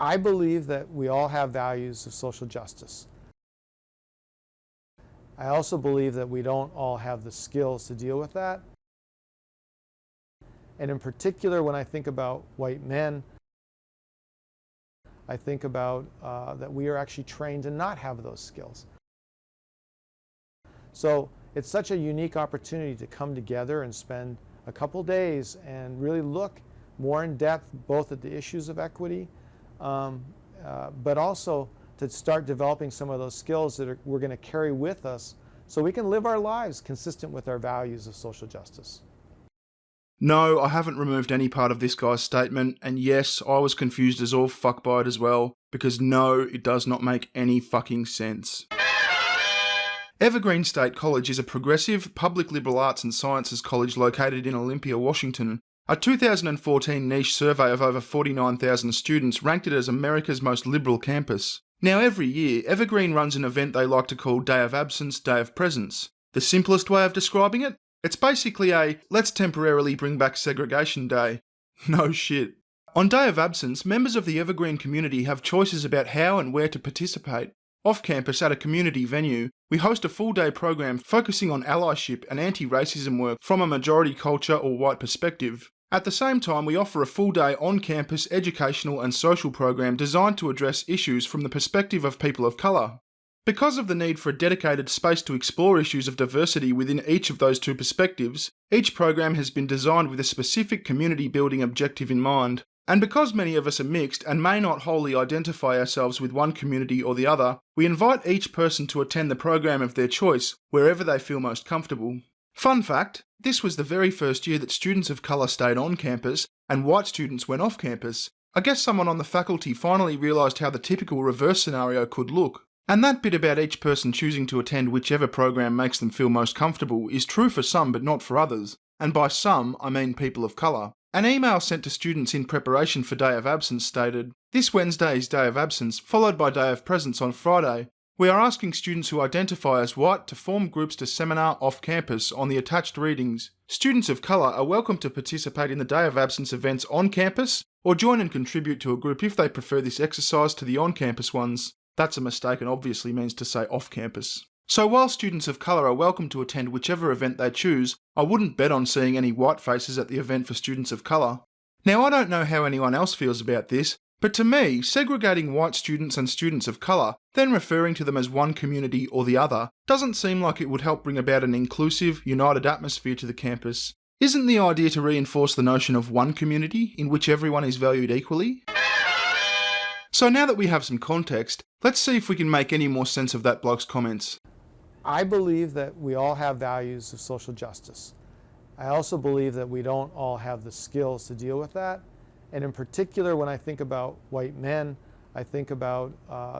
I believe that we all have values of social justice. I also believe that we don't all have the skills to deal with that. And in particular, when I think about white men, I think about that we are actually trained to not have those skills. So it's such a unique opportunity to come together and spend a couple days and really look more in depth both at the issues of equity, but also to start developing some of those skills that we're going to carry with us so we can live our lives consistent with our values of social justice. No, I haven't removed any part of this guy's statement, and yes, I was confused as all fuck by it as well, because no, it does not make any fucking sense. Evergreen State College is a progressive, public liberal arts and sciences college located in Olympia, Washington. A 2014 niche survey of over 49,000 students ranked it as America's most liberal campus. Now every year, Evergreen runs an event they like to call Day of Absence, Day of Presence. The simplest way of describing it? It's basically a, let's temporarily bring back segregation day. No shit. On Day of Absence, members of the Evergreen community have choices about how and where to participate. Off campus at a community venue, we host a full-day program focusing on allyship and anti-racism work from a majority culture or white perspective. At the same time, we offer a full-day on-campus educational and social program designed to address issues from the perspective of people of colour. Because of the need for a dedicated space to explore issues of diversity within each of those two perspectives, each program has been designed with a specific community building objective in mind. And because many of us are mixed and may not wholly identify ourselves with one community or the other, we invite each person to attend the program of their choice, wherever they feel most comfortable. Fun fact, this was the very first year that students of colour stayed on campus and white students went off campus. I guess someone on the faculty finally realised how the typical reverse scenario could look. And that bit about each person choosing to attend whichever program makes them feel most comfortable is true for some but not for others. And by some, I mean people of colour. An email sent to students in preparation for Day of Absence stated, "This Wednesday is Day of Absence, followed by Day of Presence on Friday. We are asking students who identify as white to form groups to seminar off campus on the attached readings. Students of colour are welcome to participate in the Day of Absence events on campus, or join and contribute to a group if they prefer this exercise to the on-campus ones." That's a mistake and obviously means to say off campus. So while students of colour are welcome to attend whichever event they choose, I wouldn't bet on seeing any white faces at the event for students of colour. Now I don't know how anyone else feels about this, but to me, segregating white students and students of colour, then referring to them as one community or the other, doesn't seem like it would help bring about an inclusive, united atmosphere to the campus. Isn't the idea to reinforce the notion of one community in which everyone is valued equally? So now that we have some context, let's see if we can make any more sense of that bloke's comments. I believe that we all have values of social justice. I also believe that we don't all have the skills to deal with that. And in particular, when I think about white men, I think about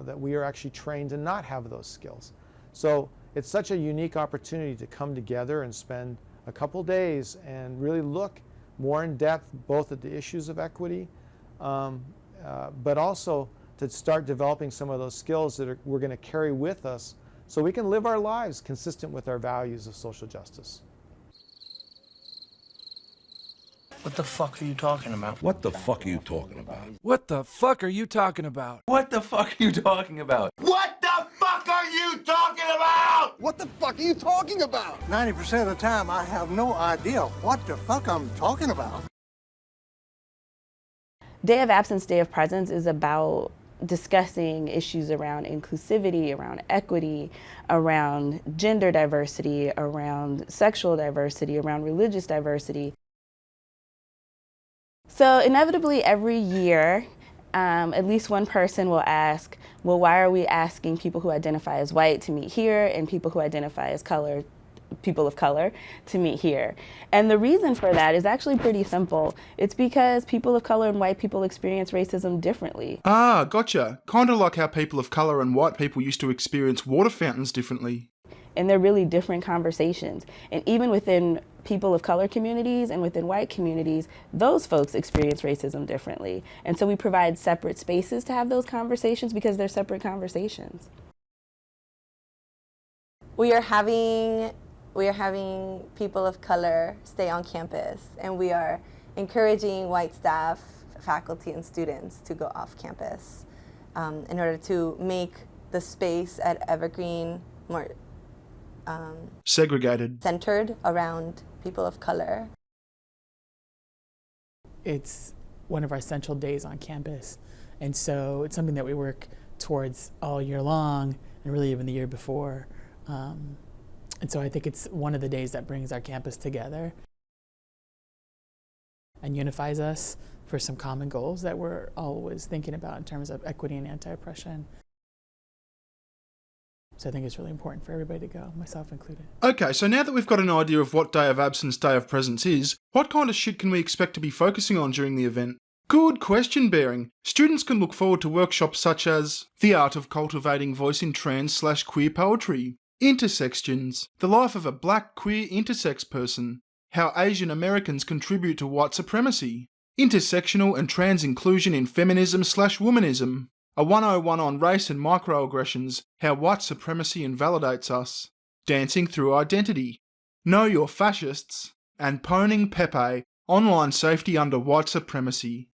that we are actually trained to not have those skills. So it's such a unique opportunity to come together and spend a couple days and really look more in depth both at the issues of equity, but also to start developing some of those skills that we're going to carry with us so we can live our lives consistent with our values of social justice. What the fuck are you talking about? What the fuck are you talking about? What the fuck are you talking about? What the fuck are you talking about? What the fuck are you talking about? What the fuck are you talking about? 90% of the time, I have no idea what the fuck I'm talking about. Day of Absence, Day of Presence is about discussing issues around inclusivity, around equity, around gender diversity, around sexual diversity, around religious diversity. So inevitably every year, at least one person will ask, well, why are we asking people who identify as white to meet here and people who identify as people of color to meet here? And the reason for that is actually pretty simple. It's because people of color and white people experience racism differently. Ah, gotcha. Kinda like how people of colour and white people used to experience water fountains differently. And they're really different conversations. And even within people of color communities and within white communities, those folks experience racism differently. And so we provide separate spaces to have those conversations because they're separate conversations. We are having people of color stay on campus, and we are encouraging white staff faculty and students to go off campus in order to make the space at Evergreen more Segregated. centered around people of color. It's one of our central days on campus, and so it's something that we work towards all year long, and really even the year before. And so I think it's one of the days that brings our campus together and unifies us for some common goals that we're always thinking about in terms of equity and anti-oppression. So I think it's really important for everybody to go, myself included. Okay, so now that we've got an idea of what Day of Absence, Day of Presence is, what kind of shit can we expect to be focusing on during the event? Good question, Bearing. Students can look forward to workshops such as The Art of Cultivating Voice in Trans/Queer Poetry, Intersections, The Life of a Black Queer Intersex Person, How Asian Americans Contribute to White Supremacy, Intersectional and Trans Inclusion in Feminism/Womanism, a 101 on Race and Microaggressions, How White Supremacy Invalidates Us, Dancing Through Identity, Know Your Fascists, and Poning Pepe, Online Safety Under White Supremacy.